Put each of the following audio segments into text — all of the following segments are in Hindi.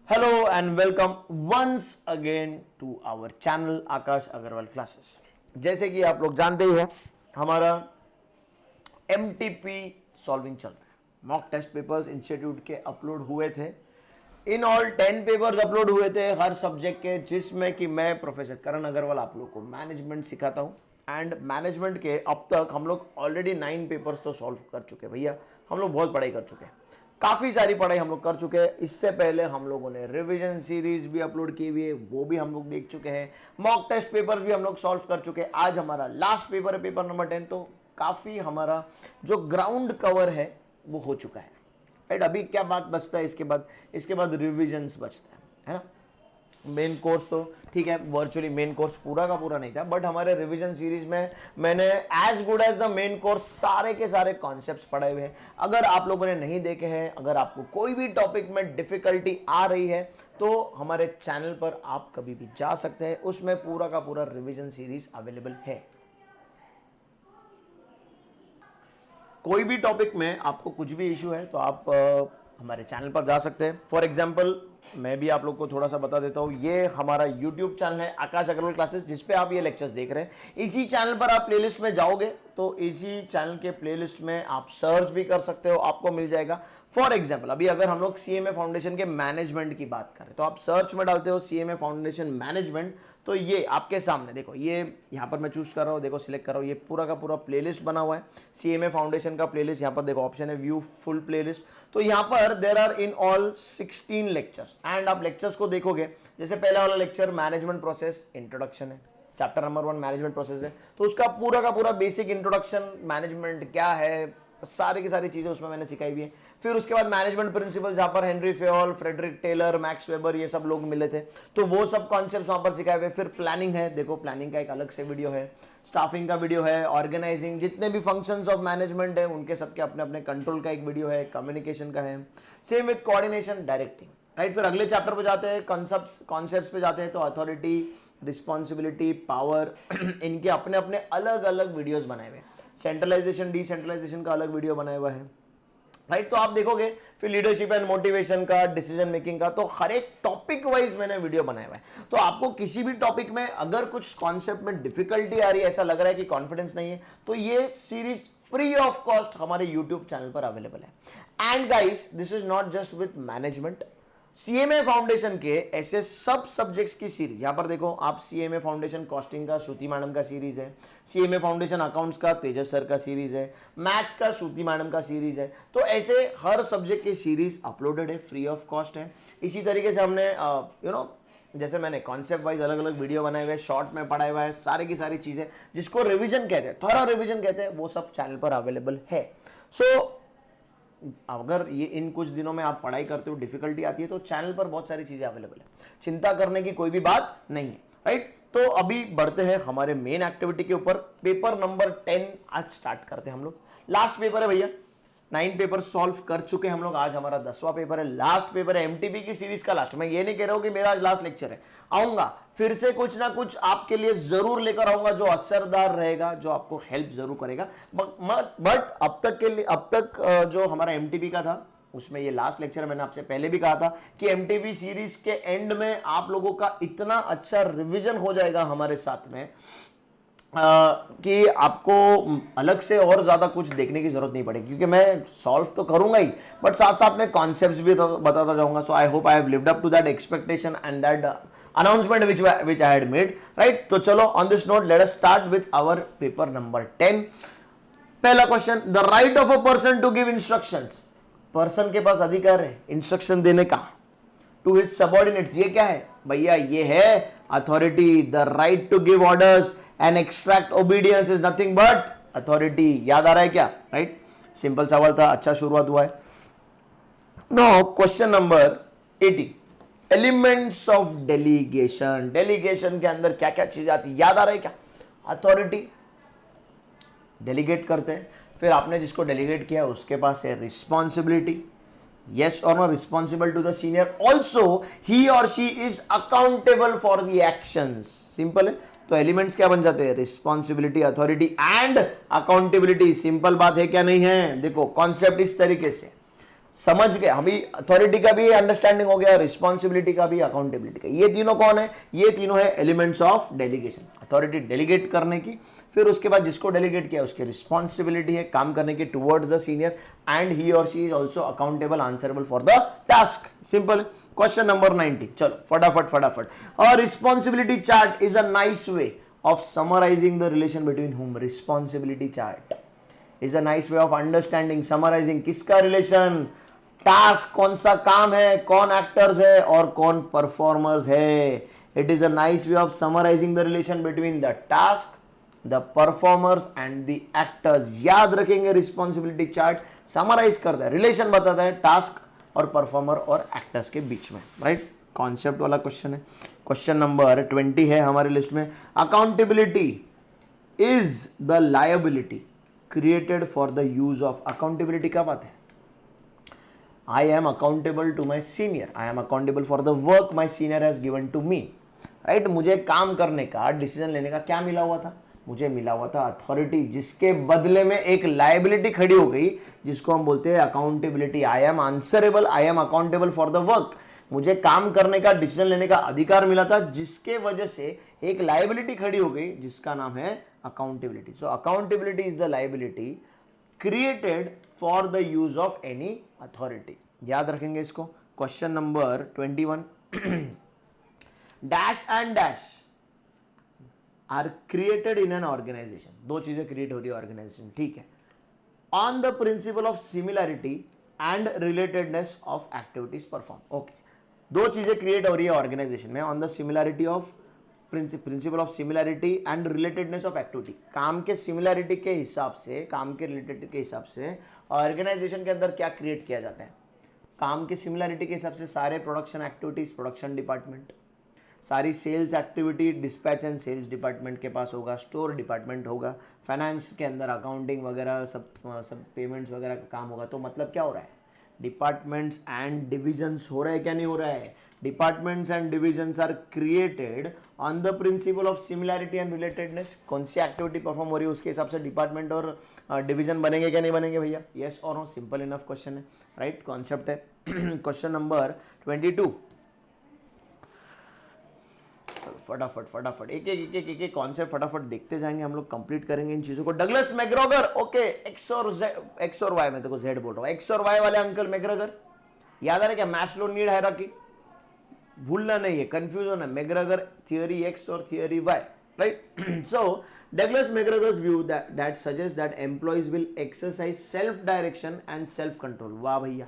Hello and welcome once again to our channel Akash Agarwal classes. जैसे कि आप लोग जानते ही हैं, हमारा एमटीपी सॉल्विंग चल रहा है। मॉक टेस्ट पेपर्स इंस्टीट्यूट के अपलोड हुए थे। इन ऑल 10 पेपर्स अपलोड हुए थे हर सब्जेक्ट के, जिसमें कि मैं प्रोफेसर करण अग्रवाल आप लोग को मैनेजमेंट सिखाता हूँ। एंड मैनेजमेंट के अब तक हम लोग ऑलरेडी 9 पेपर्स तो सॉल्व कर चुके हैं। भैया हम लोग बहुत पढ़ाई कर चुके हैं, काफ़ी सारी पढ़ाई हम लोग कर चुके हैं। इससे पहले हम लोगों ने रिवीजन सीरीज भी अपलोड की हुई है, वो भी हम लोग देख चुके हैं। मॉक टेस्ट पेपर्स भी हम लोग सॉल्व कर चुके हैं। आज हमारा लास्ट पेपर है, पेपर नंबर 10। तो काफ़ी हमारा जो ग्राउंड कवर है वो हो चुका है, राइट। अभी क्या बात बचता है, इसके बाद रिविजन्स बचता है ना। मेन कोर्स तो ठीक है, वर्चुअली मेन कोर्स पूरा का पूरा नहीं था, बट हमारे रिवीजन सीरीज में मैंने as good as the main course सारे के सारे कॉन्सेप्ट्स पढ़े हुए हैं। अगर आप लोगों ने नहीं देखे हैं, अगर आपको कोई भी टॉपिक में डिफिकल्टी आ रही है, तो हमारे चैनल पर आप कभी भी जा सकते हैं, उसमें पूरा का पूरा रिवीजन सीरीज अवेलेबल है। कोई भी टॉपिक में आपको कुछ भी इशू है तो आप हमारे चैनल पर जा सकते हैं। फॉर एग्जांपल मैं भी आप लोग को थोड़ा सा बता देता हूँ, ये हमारा यूट्यूब चैनल है आकाश अग्रवाल क्लासेस, जिस पे आप ये लेक्चर्स देख रहे हैं। इसी चैनल पर आप प्लेलिस्ट में जाओगे तो इसी चैनल के प्लेलिस्ट में आप सर्च भी कर सकते हो, आपको मिल जाएगा। फॉर एग्जाम्पल अभी अगर हम लोग सीएमए फाउंडेशन के मैनेजमेंट की बात करें तो आप सर्च में डालते हो सीएमए फाउंडेशन मैनेजमेंट, तो ये आपके सामने देखो, ये यहाँ पर मैं चूज कर रहा हूँ, देखो सिलेक्ट कर रहा हूँ, ये पूरा का पूरा प्लेलिस्ट बना हुआ है सीएमए फाउंडेशन का प्लेलिस्ट। यहाँ पर देखो ऑप्शन है व्यू फुल प्लेलिस्ट, तो यहाँ पर there are in all 16 lectures. And आप लेक्चर्स को देखोगे, जैसे पहला वाला लेक्चर मैनेजमेंट प्रोसेस इंट्रोडक्शन है, चैप्टर नंबर 1 मैनेजमेंट प्रोसेस है, तो उसका पूरा का पूरा बेसिक इंट्रोडक्शन, मैनेजमेंट क्या है, सारी की सारी चीजें उसमें मैंने सिखाई हुई है। फिर उसके बाद मैनेजमेंट प्रिंसिपल, जहां पर Henri Fayol, Frederick Taylor, Max Weber ये सब लोग मिले थे, तो वो सब कॉन्सेप्ट्स वहां पर सिखाए हुए। फिर प्लानिंग है, देखो प्लानिंग का एक अलग से वीडियो है, स्टाफिंग का वीडियो है, ऑर्गेनाइजिंग, जितने भी फंक्शंस ऑफ मैनेजमेंट है उनके सबके अपने अपने कंट्रोल का एक वीडियो है, कम्युनिकेशन का है, same with coordination, directing, right. फिर अगले चैप्टर पे जाते हैं, कॉन्सेप्ट्स पे जाते हैं, तो अथॉरिटी, रिस्पॉन्सिबिलिटी, पावर इनके अपने अपने अलग अलग वीडियोस बनाए हुए हैं। सेंट्रलाइजेशन, डिसेंट्रलाइजेशन का अलग वीडियो बनाया हुआ है, राइट। तो आप देखोगे फिर लीडरशिप एंड मोटिवेशन का, डिसीजन मेकिंग का, तो हर एक टॉपिक वाइज मैंने वीडियो बनाया हुआ है। तो आपको किसी भी टॉपिक में अगर कुछ कॉन्सेप्ट में डिफिकल्टी आ रही है, ऐसा लग रहा है कि कॉन्फिडेंस नहीं है, तो ये सीरीज फ्री ऑफ कॉस्ट हमारे यूट्यूब चैनल पर अवेलेबल है। And guys, this is not just with management, CMA foundation के ऐसे सब सब्जेक्ट्स की सीरीज, यहां पर देखो आप, सीएमए फाउंडेशन कॉस्टिंग का श्रुति मैडम का सीरीज है, सीएमए फाउंडेशन अकाउंट्स का तेजस सर का सीरीज है, मैथ्स का श्रुति मैडम का सीरीज है। तो ऐसे हर सब्जेक्ट की सीरीज अपलोडेड है, फ्री ऑफ कॉस्ट है। इसी तरीके से हमने जैसे मैंने कॉन्सेप्ट वाइज अलग अलग वीडियो बनाए हुए, शॉर्ट में पढ़ाया हुआ है, सारी की सारी चीजें जिसको रिविजन कहते हैं, थोड़ा रिविजन कहते हैं, वो सब चैनल पर अवेलेबल है। सो अगर ये इन कुछ दिनों में आप पढ़ाई करते हो, डिफिकल्टी आती है, तो चैनल पर बहुत सारी चीजें अवेलेबल है, चिंता करने की कोई भी बात नहीं है, राइट। तो अभी बढ़ते हैं हमारे मेन एक्टिविटी के ऊपर। पेपर नंबर 10 आज स्टार्ट करते हैं हम लोग। लास्ट पेपर है भैया, 9 पेपर सॉल्व कर चुके हम लोग, आज हमारा 10वां पेपर है, लास्ट पेपर है एमटीपी की सीरीज का लास्ट। मैं ये नहीं कह रहा हूं कि मेरा आज लास्ट लेक्चर है, आऊंगा फिर से कुछ ना कुछ आपके लिए जरूर लेकर आऊंगा जो असरदार रहेगा, जो आपको हेल्प जरूर करेगा। बट अब तक जो हमारा एमटीपी का था उसमें ये लास्ट लेक्चर। मैंने आपसे पहले भी कहा था कि एमटीपी सीरीज के एंड में आप लोगों का इतना अच्छा रिवीजन हो जाएगा हमारे साथ में कि आपको अलग से और ज्यादा कुछ देखने की जरूरत नहीं पड़ेगी, क्योंकि मैं सॉल्व तो करूंगा ही, बट साथ साथ में कॉन्सेप्ट्स भी बताता जाऊंगा। So I hope I have lived up to that expectation and that announcement which I had made, right? तो चलो on this note let us start with our paper number 10। पहला question, the right of a person to give instructions, person के पास अधिकार है इंस्ट्रक्शन देने का टू हिज सबऑर्डिनेट्स। ये क्या है भैया? ये है authority. The right to give orders and extract obedience is nothing but authority. याद आ रहा है क्या? राइट, सिंपल सवाल था, अच्छा शुरुआत हुआ है। Now question number 18, elements of delegation. Delegation के अंदर क्या क्या चीज आती है, याद आ रहा है क्या? अथॉरिटी, डेलीगेट करते हैं, फिर आपने जिसको डेलीगेट किया उसके पास है responsibility, yes or no, responsible to the senior, also he or she is accountable for the actions। Simple है, तो एलिमेंट्स क्या बन जाते हैं? Responsibility, authority and accountability. Simple बात है क्या नहीं है? देखो कॉन्सेप्ट इस तरीके से, समझ गए, अभी अथॉरिटी का भी अंडरस्टैंडिंग हो गया, रिस्पॉन्सिबिलिटी का भी, अकाउंटेबिलिटी का। ये तीनों कौन है? ये तीनों है elements of delegation. Authority delegate करने की, फिर उसके बाद जिसको डेलीगेट किया उसकी रिस्पॉन्सिबिलिटी है काम करने की towards the senior, and he और she is also accountable, answerable for the task. Simple. Question number 90, चलो फटाफट फटाफट। और responsibility chart is a nice way of summarising the relation between whom. Responsibility chart is a nice way of understanding, summarising किसका रिलेशन, टास्क कौन सा काम है, कौन एक्टर्स है और कौन परफॉर्मर्स है। It is a nice way of summarising the relation between the task, the performers and the actors. याद रखेंगे, रिस्पॉन्सिबिलिटी चार्ट समराइज करता है, रिलेशन बताता है टास्क और परफॉर्मर और एक्टर्स के बीच में, राइट। कॉन्सेप्ट वाला क्वेश्चन है। क्वेश्चन नंबर 20 है हमारी लिस्ट में। Accountability is the liability created for the use of. Accountability क्या बात है? I am accountable to my senior. I am accountable for the work my senior has given to me. Right मुझे काम करने का, डिसीजन लेने का क्या मिला हुआ था? मुझे मिला हुआ था अथॉरिटी, जिसके बदले में एक लायबिलिटी खड़ी हो गई जिसको हम बोलते हैं accountability. I am answerable, I am accountable for the work. मुझे काम करने का, डिसीजन लेने का अधिकार मिला था, जिसके वजह से एक लायबिलिटी खड़ी हो गई जिसका नाम है accountability. So accountability is the liability created for the use of any authority. याद रखेंगे इसको। Question number 21, dash and dash are created in an organisation. दो चीजें क्रिएट हो रही है ऑर्गेनाइजेशन, ठीक है, on the principle of similarity and relatedness of activities perform. Okay, दो चीजें क्रिएट हो रही है ऑर्गेनाइजेशन में on the similarity of principle of similarity and relatedness of activity. काम के सिमिलैरिटी के हिसाब से, काम के रिलेटेड के हिसाब से ऑर्गेनाइजेशन के अंदर क्या क्रिएट किया जाता है? काम के सिमिलैरिटी के हिसाब से सारे प्रोडक्शन एक्टिविटीज प्रोडक्शन डिपार्टमेंट, सारी sales activity dispatch and sales department के पास होगा, स्टोर डिपार्टमेंट होगा, फाइनेंस के अंदर अकाउंटिंग वगैरह सब पेमेंट्स वगैरह का काम होगा। तो मतलब क्या हो रहा है? डिपार्टमेंट्स एंड डिविजन्स हो रहा है क्या नहीं हो रहा है? Departments and divisions are created on the principle of similarity and relatedness. कौन सी एक्टिविटी परफॉर्म हो रही है उसके हिसाब से डिपार्टमेंट और डिवीजन बनेंगे क्या नहीं बनेंगे भैया? यस और नो, सिंपल इनफ क्वेश्चन है, राइट। कॉन्सेप्ट है। क्वेश्चन नंबर 22, फटाफट फटाफट एक कॉन्सेप्ट फटाफट देखते जाएंगे हम लोग, कंप्लीट करेंगे इन चीजों को। डगलस मैकग्रेगर, ओके, एक्स और वाई, मैं देखो जेड बोल रहा हूँ, एक्स और वाई वाले अंकल मैकग्रेगर, याद आ रहा है क्या? मैस्लो नीड हायरार्की, भूलना नहीं है, कंफ्यूज होना। मैकग्रेगर थियरी एक्स और theory Y, right. So Douglas McGregor's view that suggests that employees will exercise self direction and self control। वाह भैया,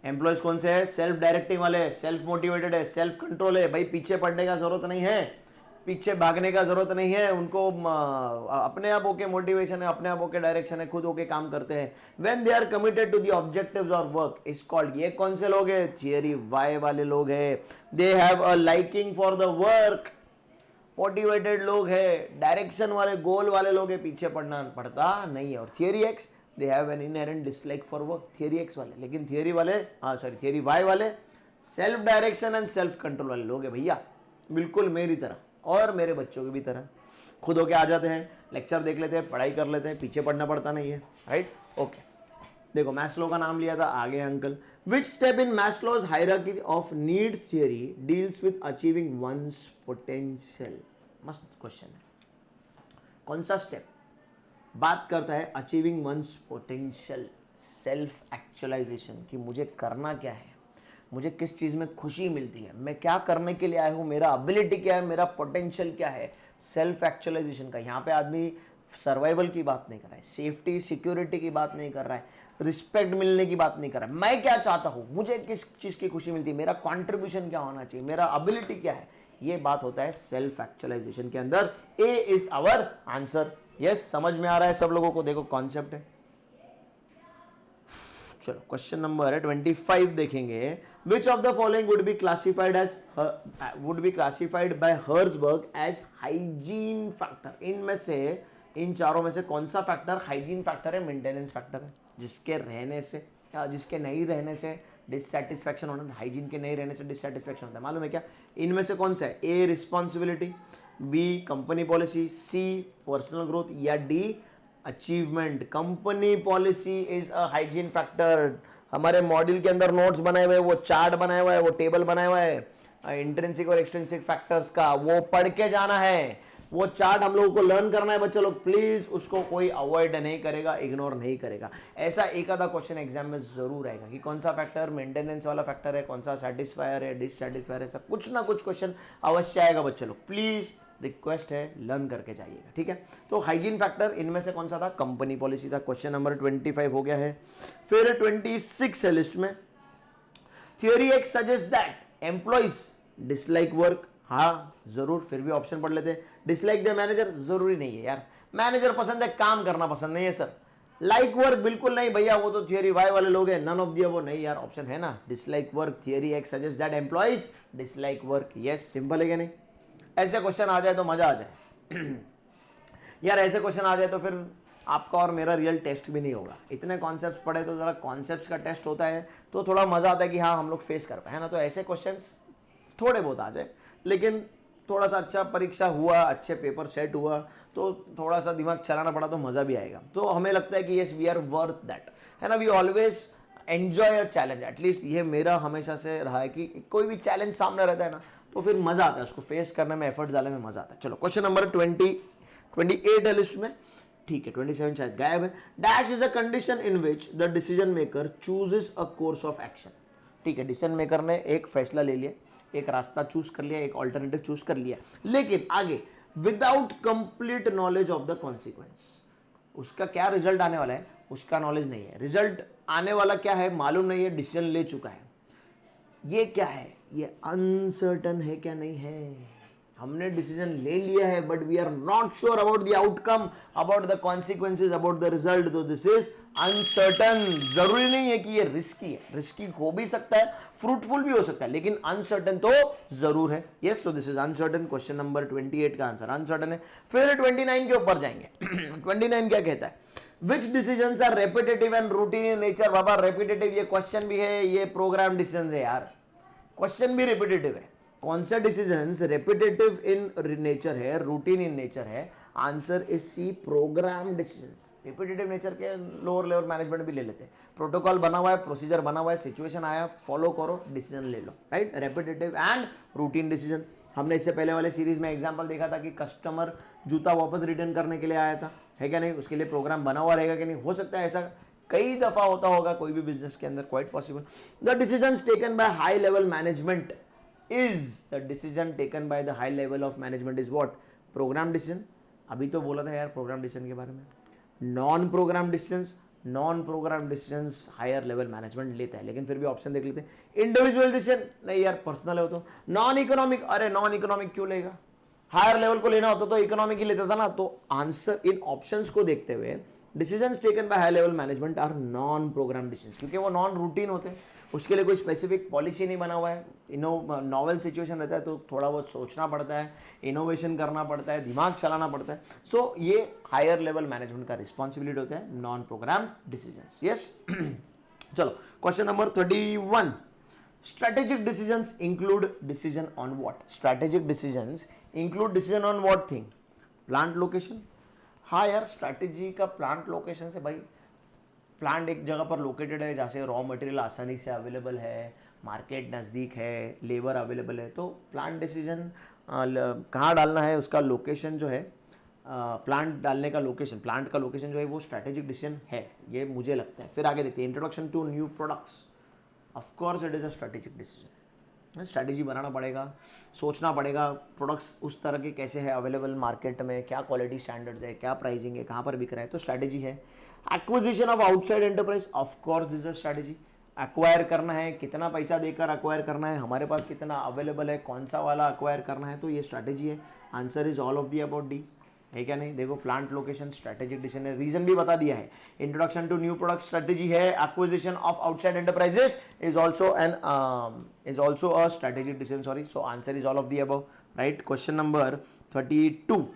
एम्प्लॉयज कौन से है? सेल्फ डायरेक्टिंग वाले, सेल्फ मोटिवेटेड है, सेल्फ कंट्रोल है। भाई पीछे पड़ने का जरूरत नहीं है, पीछे भागने का जरूरत नहीं है, उनको अपने आप होके मोटिवेशन है, अपने आप होके डायरेक्शन है, खुद होके काम करते हैं। When they are committed to the objectives और वर्क इज कॉल्ड। ये कौन से लोग हैं? थियरी वाई वाले लोग हैं। They have a liking for the work, motivated लोग है, डायरेक्शन वाले, गोल वाले लोग हैं, पीछे पड़ना पड़ता नहीं है। और theory x, they have an inherent dislike for work, theory x वाले। लेकिन थियरी वाले, थियरी वाई वाले self direction and self control वाले लोग हैं भैया, बिल्कुल मेरी तरह और मेरे बच्चों की भी तरह। खुद होके आ जाते हैं, लेक्चर देख लेते हैं, पढ़ाई कर लेते हैं, पीछे पढ़ना पड़ता नहीं है, राइट। ओके, देखो मैस्लो का नाम लिया था, आगे uncle. Which step in Maslow's hierarchy of needs theory deals with achieving one's potential? मस्त क्वेश्चन है। कौन सा स्टेप बात करता है achieving one's potential, self actualisation, कि मुझे करना क्या है, मुझे किस चीज़ में खुशी मिलती है, मैं क्या करने के लिए आया हूँ, मेरा एबिलिटी क्या है, मेरा पोटेंशियल क्या है, सेल्फ एक्चुअलाइजेशन का। यहाँ पे आदमी सर्वाइवल की बात नहीं कर रहा है, सेफ्टी सिक्योरिटी की बात नहीं कर रहा है, रिस्पेक्ट मिलने की बात नहीं कर रहा है। मैं क्या चाहता हूँ, मुझे किस चीज़ की खुशी मिलती है, मेरा कॉन्ट्रीब्यूशन क्या होना चाहिए, मेरा एबिलिटी क्या है, ये बात होता है सेल्फ एक्चुअलाइजेशन के अंदर। ए इज आवर आंसर। यस, समझ में आ रहा है सब लोगों को? देखो कॉन्सेप्ट है। चलो क्वेश्चन नंबर 25 देखेंगे। Which of the following would be classified by Herzberg as hygiene factor? इनमें से, इन चारों में से कौन सा फैक्टर हाइजीन फैक्टर है, मेंटेनेंस फैक्टर है, जिसके रहने से या जिसके नहीं रहने से डिससेटिस्फैक्शन होना, हाइजीन के नहीं रहने से डिससेटिस्फैक्शन होता है? मालूम है क्या? इनमें से कौन सा है? A responsibility, B company policy, C personal growth, या D achievement? Company policy is a hygiene factor, हमारे मॉड्यूल के अंदर नोट्स बनाए हुए हैं, वो चार्ट बनाया हुआ है, वो टेबल बनाया हुआ है इंट्रिंसिक और एक्सट्रिंसिक फैक्टर्स का, वो पढ़ के जाना है, वो चार्ट हम लोगों को लर्न करना है बच्चे लोग। प्लीज उसको कोई अवॉइड नहीं करेगा, इग्नोर नहीं करेगा। ऐसा एक आधा क्वेश्चन एग्जाम में जरूर आएगा कि कौन सा फैक्टर मेंटेनेंस वाला फैक्टर है, कौन सा सेटिस्फायर है, डिससेटिस्फायर है, सब कुछ ना कुछ क्वेश्चन अवश्य आएगा बच्चे लोग। प्लीज रिक्वेस्ट है, लर्न करके जाइएगा, ठीक है। तो हाइजीन फैक्टर इनमें से कौन सा था? कंपनी पॉलिसी था। क्वेश्चन नंबर 25 हो गया है। फिर 26 है लिस्ट में। Theory x suggest that employees dislike work. हाँ जरूर, फिर भी ऑप्शन पढ़ लेते हैं। डिसलाइक द मैनेजर, जरूरी नहीं है यार, मैनेजर पसंद है, काम करना पसंद नहीं है सर। लाइक वर्क बिल्कुल नहीं भैया, वो तो थियोरी वाई वाले लोग हैं, नन ऑफ दी अबव नहीं यार, ऑप्शन है ना dislike work. Theory x suggest that employees dislike work. Yes, simple है क्या नहीं? ऐसे क्वेश्चन आ जाए तो मजा आ जाए यार, ऐसे क्वेश्चन आ जाए तो फिर आपका और मेरा रियल टेस्ट भी नहीं होगा। इतने कॉन्सेप्ट्स पढ़े तो जरा कॉन्सेप्ट्स का टेस्ट होता है तो थोड़ा मजा आता है कि हाँ हम लोग फेस कर पाए, है ना। तो ऐसे क्वेश्चंस थोड़े बहुत आ जाए, लेकिन थोड़ा सा अच्छा परीक्षा हुआ, अच्छे पेपर सेट हुआ तो थोड़ा सा दिमाग चलाना पड़ा तो मजा भी आएगा। तो हमें लगता है कि yes we are worth that, है ना। We always enjoy a challenge, at least ये मेरा हमेशा से रहा है कि कोई भी चैलेंज सामने रहता है ना तो फिर मजा आता है, उसको फेस करने में, एफर्ट डालने में मजा आता है। चलो क्वेश्चन नंबर 28 है लिस्ट में, ठीक है। 27 शायद गायब है। Dash is a condition in which the decision maker chooses a course of action. ठीक है, डिसीजन मेकर ने एक फैसला ले लिया, एक रास्ता चूज कर लिया, एक ऑल्टरनेटिव चूज कर लिया, लेकिन आगे without complete knowledge of the consequence, उसका क्या रिजल्ट आने वाला है उसका नॉलेज नहीं है, रिजल्ट आने वाला क्या है मालूम नहीं है, डिसीजन ले चुका है। ये क्या है? ये अनसर्टन है क्या? नहीं है। हमने डिसीजन ले लिया है but we are not sure about the outcome, about the consequences, about the result. तो दिस इज अनसर्टन। जरूरी नहीं है कि ये रिस्की है, रिस्की हो भी सकता है, फ्रूटफुल भी हो सकता है, लेकिन अनसर्टन तो जरूर है। Yes, so this is uncertain. Question number 28 का आंसर अनसर्टन है। फिर 29 के ऊपर जाएंगे 29 क्या कहता है? Which decision are repetitive and routine in nature. बाबा रेपिटेटिव ये क्वेश्चन भी है, ये प्रोग्राम डिसीजन है यार, क्वेश्चन भी रिपीटेटिव है। कौन सा डिसीजंस रेपिटेटिव इन नेचर है, रूटीन इन नेचर है? Answer is C, programme decisions. Repetitive nature के लोअर लेवल मैनेजमेंट भी ले लेते हैं, प्रोटोकॉल बना हुआ है, प्रोसीजर बना हुआ है, सिचुएशन आया फॉलो करो, डिसीजन ले लो, right. Repetitive and routine decision. हमने इससे पहले वाले सीरीज में एग्जांपल देखा था कि कस्टमर जूता वापस रिटर्न करने के लिए आया था, है क्या नहीं? उसके लिए प्रोग्राम बना हुआ रहेगा कि नहीं? हो सकता है ऐसा कई दफा होता होगा कोई भी बिजनेस के अंदर, quite possible. The decisions taken by high level management is, the decision taken by the high level of management is what? Programme decision. अभी तो बोला था यार प्रोग्राम डिसीजन के बारे में। Non programme decisions, non programme decisions higher level management लेता है, लेकिन फिर भी ऑप्शन देख लेते हैं। इंडिविजुअल डिसीजन नहीं यार, पर्सनल है वो तो। नॉन इकोनॉमिक, अरे नॉन इकोनॉमिक क्यों लेगा? हायर लेवल को लेना होता तो इकोनॉमिक ही लेता था ना। तो आंसर इन ऑप्शंस को देखते हुए decisions taken by high level management are non programme decisions, क्योंकि वो नॉन रूटीन होते हैं, उसके लिए कोई स्पेसिफिक पॉलिसी नहीं बना हुआ है। नॉवल सिचुएशन रहता है तो थोड़ा बहुत सोचना पड़ता है, इनोवेशन करना पड़ता है, दिमाग चलाना पड़ता है। सो ये हायर लेवल मैनेजमेंट का रिस्पॉन्सिबिलिटी होता है, नॉन प्रोग्राम डिसीजंस। यस चलो question number 31। Strategic decisions include decision on what? Strategic decisions include decision on what thing? Plant location. हाँ यार, स्ट्रैटेजी का प्लांट लोकेशन से भाई, प्लांट एक जगह पर लोकेटेड है जहाँ से रॉ मटेरियल आसानी से अवेलेबल है, मार्केट नज़दीक है, लेबर अवेलेबल है, तो प्लांट डिसीजन कहाँ डालना है उसका लोकेशन जो है, प्लांट डालने का लोकेशन, प्लांट का लोकेशन जो है वो स्ट्रैटेजिक डिसीजन है, ये मुझे लगता है। फिर आगे देखते हैं, introduction to new products, of course it is a strategic decision. Strategy बनाना पड़ेगा, सोचना पड़ेगा प्रोडक्ट्स उस तरह के कैसे है अवेलेबल मार्केट में, क्या क्वालिटी स्टैंडर्ड्स है, क्या प्राइसिंग है, कहाँ पर बिक रहा है, तो स्ट्रैटेजी है। Acquisition of outside enterprise, of course this is strategy. Acquire करना है, कितना पैसा देकर एक्वायर करना है, हमारे पास कितना अवेलेबल है, कौन सा वाला एक्वायर करना है, तो ये स्ट्रैटेजी है। Answer is all of the about D, है क्या नहीं? देखो प्लांट लोकेशन स्ट्रेटेजिक डिसीजन है, रीजन भी बता दिया है। Introduction to new product strategy है, acquisition of outside enterprises is also a strategic decision, sorry. So answer is all of the above, right. Question number 32।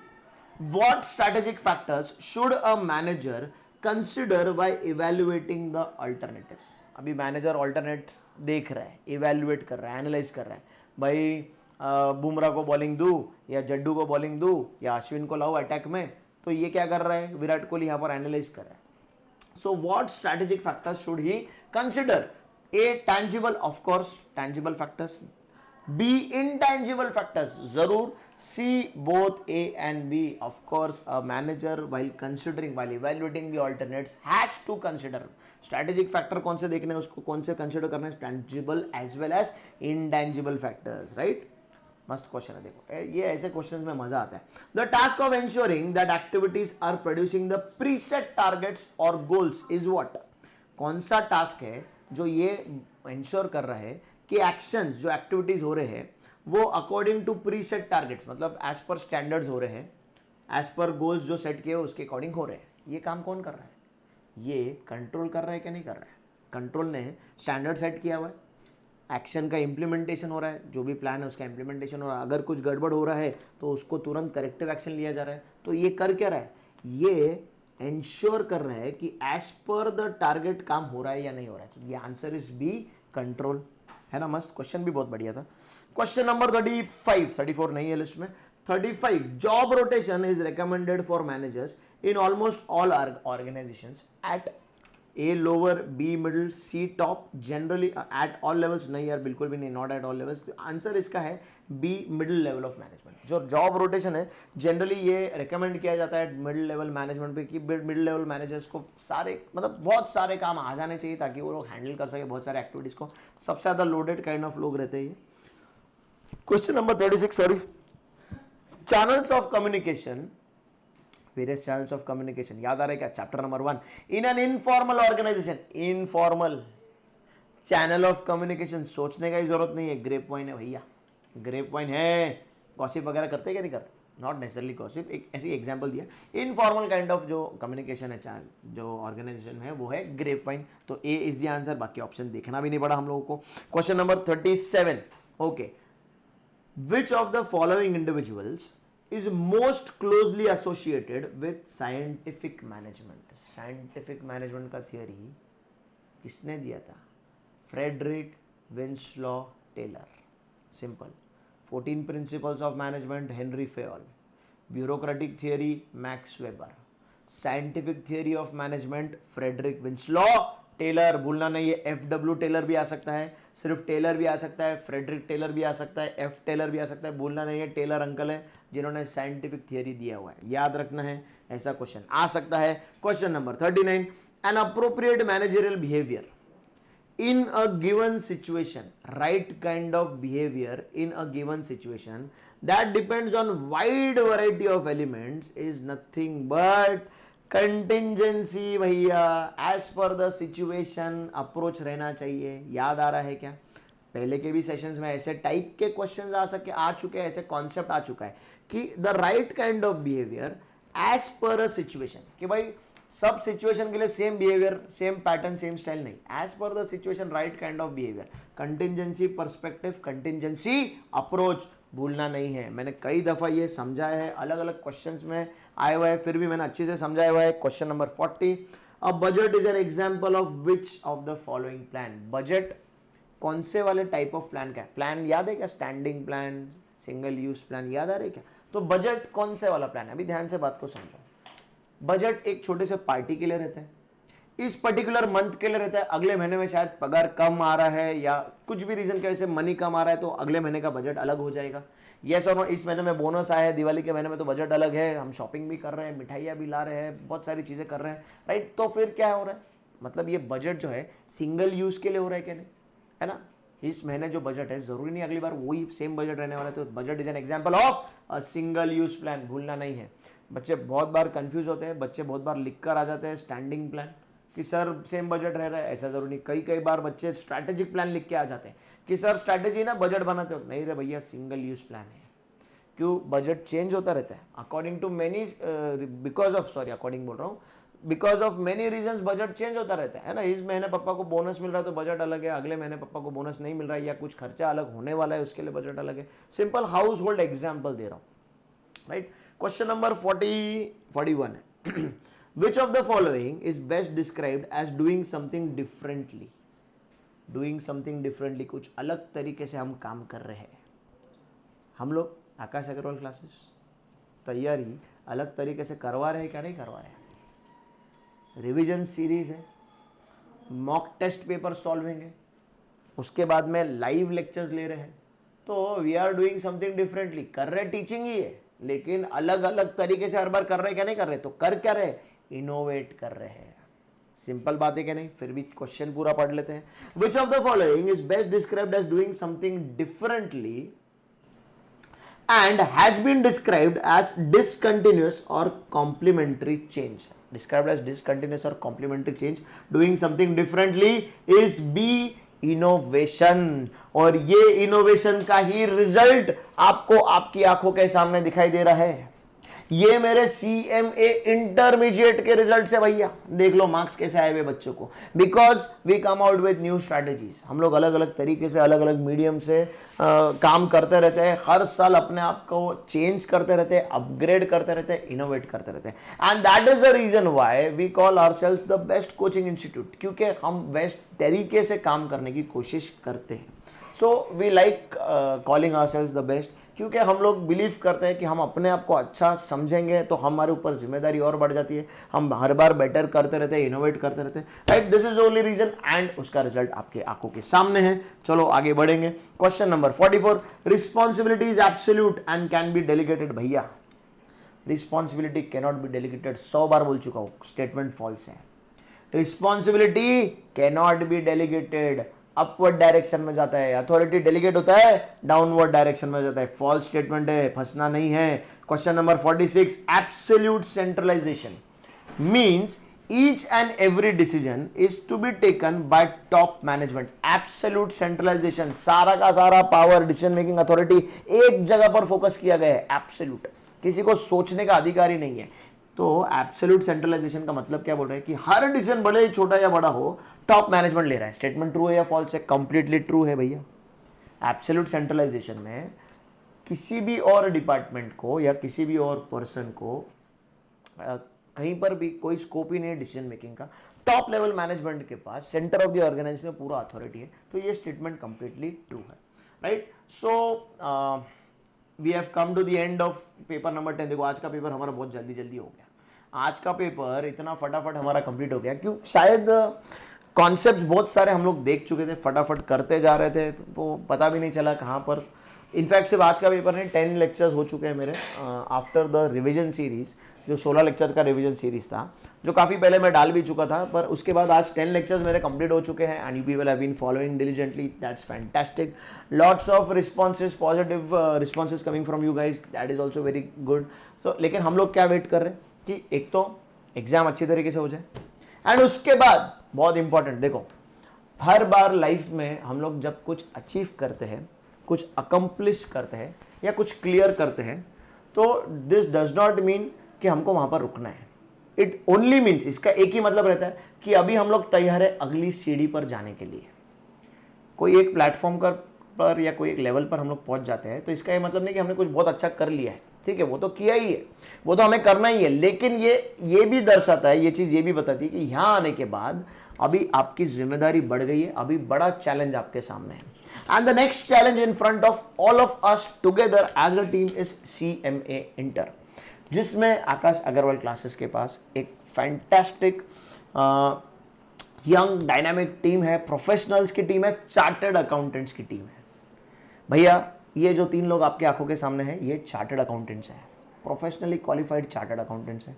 What strategic factors should a manager consider by evaluating the alternatives? अभी मैनेजर अल्टरनेट्स देख रहा है, इवैल्यूएट कर रहा है, एनालाइज कर रहा है, भाई बुमराह को बॉलिंग दूं या जड्डू को बॉलिंग दूं या अश्विन को लाऊं अटैक में, तो ये क्या कर रहा है? विराट कोहली यहाँ पर एनालाइज कर रहा है। So what strategic factors should he consider A tangible, of course tangible factors, B intangible factors जरूर, सी both A and B. Of course a manager while evaluating the alternates has to consider strategic factor. कौन से देखने हैं उसको, कौन से कंसिडर करना है, tangible as well as intangible factors, right? मस्त क्वेश्चन है, देखो ये ऐसे क्वेश्चंस में मजा आता है. The task of ensuring that activities are producing the preset targets और गोल्स इज व्हाट. कौन सा टास्क है जो ये इंश्योर कर रहा है कि एक्शंस जो एक्टिविटीज हो रहे हैं वो अकॉर्डिंग टू प्रीसेट टारगेट्स, मतलब एज पर स्टैंडर्ड्स हो रहे हैं, एज पर गोल्स जो सेट किए उसके अकॉर्डिंग हो रहे हैं. ये काम कौन कर रहा है? ये कंट्रोल कर रहा है कि नहीं कर रहा है? कंट्रोल ने स्टैंडर्ड सेट किया हुआ है, एक्शन का इम्प्लीमेंटेशन हो रहा है, जो भी प्लान है उसका इम्प्लीमेंटेशन हो रहा है. अगर कुछ गड़बड़ हो रहा है तो उसको तुरंत करेक्टिव एक्शन लिया जा रहा है. तो ये कर क्या रहा है? ये इंश्योर कर रहा है कि एज पर द टारगेट काम हो रहा है या नहीं हो रहा है. तो ये आंसर इज बी, कंट्रोल, है ना. मस्त क्वेश्चन भी बहुत बढ़िया था. क्वेश्चन नंबर 35, 34 नहीं है लिस्ट में. 35, job rotation is recommended for managers in almost all organisations at A lower, B middle, C top, generally at all levels. नहीं यार, बिल्कुल भी नहीं, not at all levels. Answer इसका है B, middle level of management. जो जॉब रोटेशन है जनरली ये रिकमेंड किया जाता है मिडिल लेवल मैनेजमेंट पे कि मिडिल लेवल मैनेजर्स को सारे, मतलब बहुत सारे काम आ जाने चाहिए ताकि वो लोग हैंडल कर सके बहुत सारे एक्टिविटीज को. सबसे ज्यादा लोडेड काइंड ऑफ लोग रहते हैं ये. Question number 36, sorry. Channels of communication, various channels of communication, याद आ रहा है क्या? Chapter number 1. In an informal organisation, informal channel of communication, सोचने का ही जरूरत नहीं है. ग्रेप वाइन है भैया, ग्रेप वाइन है. गॉसिप वगैरह करते हैं क्या? नहीं करते, नॉट नेसेसरली गॉसिप, एक ऐसी एग्जांपल दिया. इनफॉर्मल काइंड ऑफ जो कम्युनिकेशन है चैनल जो ऑर्गेनाइजेशन है वो है ग्रेप वाइन. तो ए इज द आंसर. बाकी ऑप्शन देखना भी नहीं पड़ा हम लोगों को. Question number 37, okay. Which of the following individuals is most closely associated with scientific management. Scientific management का theory किसने दिया था? Frederick Winslow Taylor. Simple. 14 principles of management, Henri Fayol. Bureaucratic theory, Max Weber. Scientific theory of management, Frederick Winslow Taylor. भूलना नहीं है, एफ.डब्ल्यू. टेलर भी आ सकता है, सिर्फ टेलर भी आ सकता है, फ्रेडरिक टेलर भी आ सकता है, एफ टेलर भी आ सकता है. भूलना नहीं है, टेलर अंकल है जिन्होंने साइंटिफिक थियरी दिया हुआ है. याद रखना है, ऐसा क्वेश्चन आ सकता है. Question number 39, an appropriate managerial behaviour in a given situation, right kind of behavior in a given situation that depends on wide variety of elements is nothing but contingency. भैया, as per the situation approach रहना चाहिए. याद आ रहा है क्या? पहले के भी सेशंस में ऐसे टाइप के क्वेश्चंस आ चुके हैं, ऐसे कॉन्सेप्ट आ चुका है कि the right kind of behaviour as per a situation. कि भाई सब सिचुएशन के लिए same behaviour, same pattern, same style नहीं. As per the situation right kind of behaviour. Contingency perspective, contingency approach भूलना नहीं है. मैंने कई दफा ये समझाया है, अलग अलग क्वेश्चंस में आया हुआ है, फिर भी मैंने अच्छे से समझाया हुआ है. Question number 40, a budget is an example of which of the following plan. Budget कौन से वाले टाइप ऑफ प्लान का है? प्लान याद है क्या? Standing plan, single use plan, याद आ रहा है क्या? तो बजट कौन से वाला प्लान है? अभी ध्यान से बात को समझो. बजट एक छोटे से पार्टी के लिए रहता है, इस पर्टिकुलर मंथ के लिए रहता है. अगले महीने में शायद पगार कम आ रहा है या कुछ भी रीजन की वजह से मनी कम आ रहा है तो अगले महीने का बजट अलग हो जाएगा. यस और नो, इस महीने में बोनस आया है, दिवाली के महीने में तो बजट अलग है, हम शॉपिंग भी कर रहे हैं, मिठाइयाँ भी ला रहे हैं, बहुत सारी चीज़ें कर रहे हैं, राइट. तो फिर क्या हो रहा है? मतलब ये बजट जो है सिंगल यूज के लिए हो रहा है क्या? नहीं, है ना. इस महीने जो बजट है जरूरी नहीं अगली बार वही सेम बजट रहने वाला है. तो budget is an example of a single use plan. भूलना नहीं है. बच्चे बहुत बार कंफ्यूज होते हैं, बच्चे बहुत बार लिख कर आ जाते हैं स्टैंडिंग प्लान कि सर सेम बजट रह रहा है. ऐसा जरूरी नहीं. कई बार बच्चे स्ट्रैटेजिक प्लान लिख के आ जाते हैं कि सर स्ट्रैटेजी ना बजट बनाते हो. नहीं रे भैया, सिंगल यूज प्लान है. क्यों? बजट चेंज होता रहता है according to many, because of, sorry according बोल रहा हूँ, because of many reasons budget change होता रहता है ना. इस महीने पापा को बोनस मिल रहा है तो बजट अलग है, अगले महीने पापा को बोनस नहीं मिल रहा है या कुछ खर्चा अलग होने वाला है उसके लिए बजट अलग है. सिंपल हाउस होल्ड एग्जाम्पल दे रहा हूँ, राइट. क्वेश्चन नंबर 41 है. Which of the following is best described as doing something differently. Doing something differently, कुछ अलग तरीके से हम काम कर रहे हैं. हम लोग आकाश अग्रवाल क्लासेस तैयारी अलग तरीके से करवा रहे हैं क्या? नहीं करवा रहे हैं. रिवीजन सीरीज है, मॉक टेस्ट पेपर सॉल्विंग है, उसके बाद में लाइव लेक्चर्स ले रहे हैं। तो we are doing something differently, कर रहे टीचिंग ही है लेकिन अलग अलग तरीके से हर बार कर रहे क्या नहीं कर रहे, तो कर क्या रहे, इनोवेट कर रहे हैं। सिंपल बात है क्या नहीं, फिर भी क्वेश्चन पूरा पढ़ लेते हैं। Which of the following is best described as doing something differently and has been described as discontinuous or complementary change. Described as discontinuous or complementary change, doing something differently is B, innovation. और ये इनोवेशन का ही रिजल्ट आपको आपकी आंखों के सामने दिखाई दे रहा है। ये मेरे CMA इंटरमीडिएट के रिजल्ट से भैया, देख लो मार्क्स कैसे आए हुए बच्चों को, because we come out with new strategies. हम लोग अलग अलग तरीके से अलग अलग मीडियम से काम करते रहते हैं, हर साल अपने आप को चेंज करते रहते हैं, अपग्रेड करते रहते हैं, इनोवेट करते रहते हैं। And that is the reason why we call ourselves the best coaching institute, क्योंकि हम बेस्ट तरीके से काम करने की कोशिश करते हैं। So we like calling ourselves the best, क्योंकि हम लोग बिलीव करते हैं कि हम अपने आप को अच्छा समझेंगे तो हमारे ऊपर जिम्मेदारी और बढ़ जाती है, हम हर बार बेटर करते रहते हैं, इनोवेट करते रहते हैं, right. This is only reason and उसका रिजल्ट आपके आंखों के सामने है। चलो आगे बढ़ेंगे। Question number 44, responsibility is absolute and can be delegated. भैया responsibility can not be delegated, 100 बार बोल चुका हूं, स्टेटमेंट फॉल्स है। Responsibility can not be delegated, upward direction में जाता है, अथॉरिटी डेलीगेट होता है डाउनवर्ड डायरेक्शन में जाता है, फॉल्स स्टेटमेंट है, फंसना नहीं है। Question number 46, absolute centralisation means each and every decision is to be taken by top management. Absolute centralisation, सारा का सारा पावर, डिसीजन मेकिंग अथॉरिटी एक जगह पर फोकस किया गया है, एब्सोल्यूट, किसी को सोचने का अधिकार ही नहीं है। तो एब्सोल्यूट सेंट्रलाइजेशन का मतलब क्या बोल रहे हैं कि हर डिसीजन भले ही छोटा या बड़ा हो टॉप मैनेजमेंट ले रहा है। स्टेटमेंट ट्रू है या फॉल्स है, कंप्लीटली ट्रू है भैया। एब्सोल्यूट सेंट्रलाइजेशन में किसी भी और डिपार्टमेंट को या किसी भी और पर्सन को कहीं पर भी कोई स्कोप ही नहीं है डिसीजन मेकिंग का, टॉप लेवल मैनेजमेंट के पास सेंटर ऑफ द ऑर्गेनाइजेशन में पूरा अथॉरिटी है। तो ये स्टेटमेंट कंप्लीटली ट्रू है, right. So we have come to the end of paper number 10। देखो आज का पेपर हमारा बहुत जल्दी जल्दी हो गया, आज का पेपर इतना फटाफट हमारा कंप्लीट हो गया, क्यों, शायद कॉन्सेप्ट्स बहुत सारे हम लोग देख चुके थे, फटाफट करते जा रहे थे तो पता भी नहीं चला कहाँ पर। इनफैक्ट सिर्फ आज का पेपर नहीं, 10 लेक्चर्स हो चुके हैं मेरे आफ्टर द रिवीजन सीरीज, जो 16 लेक्चर का रिवीजन सीरीज था, जो काफ़ी पहले मैं डाल भी चुका था, पर उसके बाद आज 10 लेक्चर्स मेरे कंप्लीट हो चुके हैं and you people have been following diligently, that's fantastic. Lots of responses, positive responses coming from you guys, that is also very good. So लेकिन हम लोग क्या वेट कर रहे हैं कि एक तो एग्जाम अच्छी तरीके से हो जाए एंड उसके बाद बहुत इंपॉर्टेंट, देखो हर बार लाइफ में हम लोग जब कुछ अचीव करते हैं, कुछ अकम्प्लिश करते हैं या कुछ क्लियर करते हैं, तो दिस डज नॉट मीन कि हमको वहां पर रुकना है। इट ओनली मीन्स, इसका एक ही मतलब रहता है कि अभी हम लोग तैयार है अगली सीढ़ी पर जाने के लिए। कोई एक प्लेटफॉर्म पर या कोई एक लेवल पर हम लोग पहुंच जाते हैं तो इसका ये मतलब नहीं कि हमने कुछ बहुत अच्छा कर लिया है, ठीक है, वो तो किया ही है, वो तो हमें करना ही है, लेकिन ये भी दर्शाता है, ये चीज़ ये भी बताती है कि यहाँ आने के बाद अभी आपकी जिम्मेदारी बढ़ गई है, अभी बड़ा चैलेंज आपके सामने है। And the next challenge in front of all of us together as a team is CMA inter, जिसमें आकाश अग्रवाल क्लासेस के पास एक फैंटास्टिक यंग डायनामिक टीम है, प्रोफेशनल्स की टीम है, चार्टर्ड अकाउंटेंट्स की टीम है। भैया ये जो 3 लोग आपके आंखों के सामने हैं, ये चार्टर्ड अकाउंटेंट्स हैं, प्रोफेशनली क्वालिफाइड चार्टर्ड अकाउंटेंट्स हैं,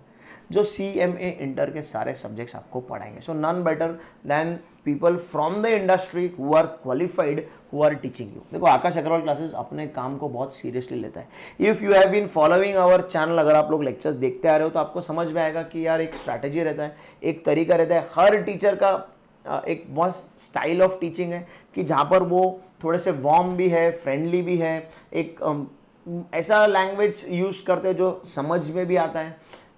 जो CMA इंटर के सारे सब्जेक्ट्स आपको पढ़ाएंगे। So none better than people from the industry who are qualified, who are teaching you. देखो आकाश अग्रवाल क्लासेस अपने काम को बहुत सीरियसली लेता है। If you have been following our channel, अगर आप लोग लेक्चर्स देखते आ रहे हो तो आपको समझ में आएगा कि यार एक स्ट्रैटेजी रहता है, एक तरीका रहता है, हर टीचर का एक बहुत स्टाइल ऑफ टीचिंग है कि जहाँ पर वो थोड़े से वार्म भी है, फ्रेंडली भी है, एक ऐसा लैंग्वेज यूज करते हैं जो समझ में भी आता है,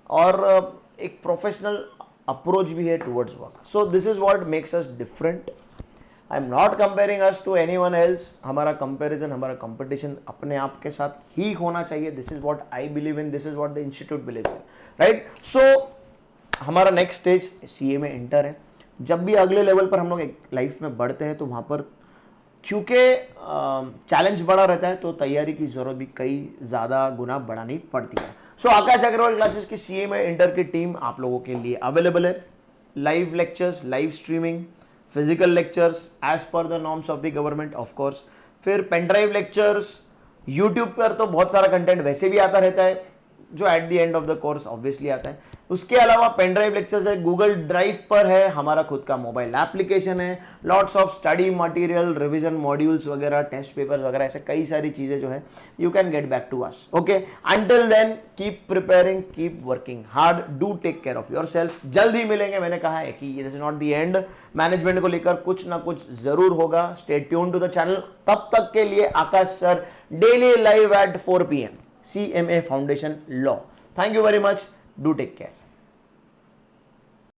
और एक प्रोफेशनल अप्रोच भी है towards work. So this is what makes us different. I am not comparing us to anyone else. हमारा कंपैरिजन, हमारा कंपटीशन अपने आप के साथ ही होना चाहिए। This is what I believe in, this is what the institute believe in, right. So हमारा नेक्स्ट स्टेज CMA इंटर है। जब भी अगले लेवल पर हम लोग लाइफ में बढ़ते हैं तो वहाँ पर क्योंकि चैलेंज बड़ा रहता है तो तैयारी की जरूरत भी कई ज़्यादा गुना बढ़ानी पड़ती है। सो आकाश अग्रवाल क्लासेस की CMA इंटर की टीम आप लोगों के लिए अवेलेबल है। Live lectures, live streaming, physical lectures as per the norms of the government of course, फिर पेन ड्राइव लेक्चर्स, यूट्यूब पर तो बहुत सारा कंटेंट वैसे भी आता रहता है जो at the end of the course obviously आता है। उसके अलावा पेन ड्राइव लेक्चर्स है, गूगल ड्राइव पर है, हमारा खुद का मोबाइल एप्लीकेशन है, lots of study material, revision modules वगैरह, टेस्ट पेपर्स वगैरह, ऐसे कई सारी चीजें जो है you can get back to us. Okay, until then keep preparing, keep working hard, do take care of yourself. जल्द ही मिलेंगे, मैंने कहा है कि this is not the end, management को लेकर कुछ ना कुछ जरूर होगा। Stay tune to the channel. तब तक के लिए Aakash sir daily live at 4 PM CMA foundation law. Thank you very much, do take care.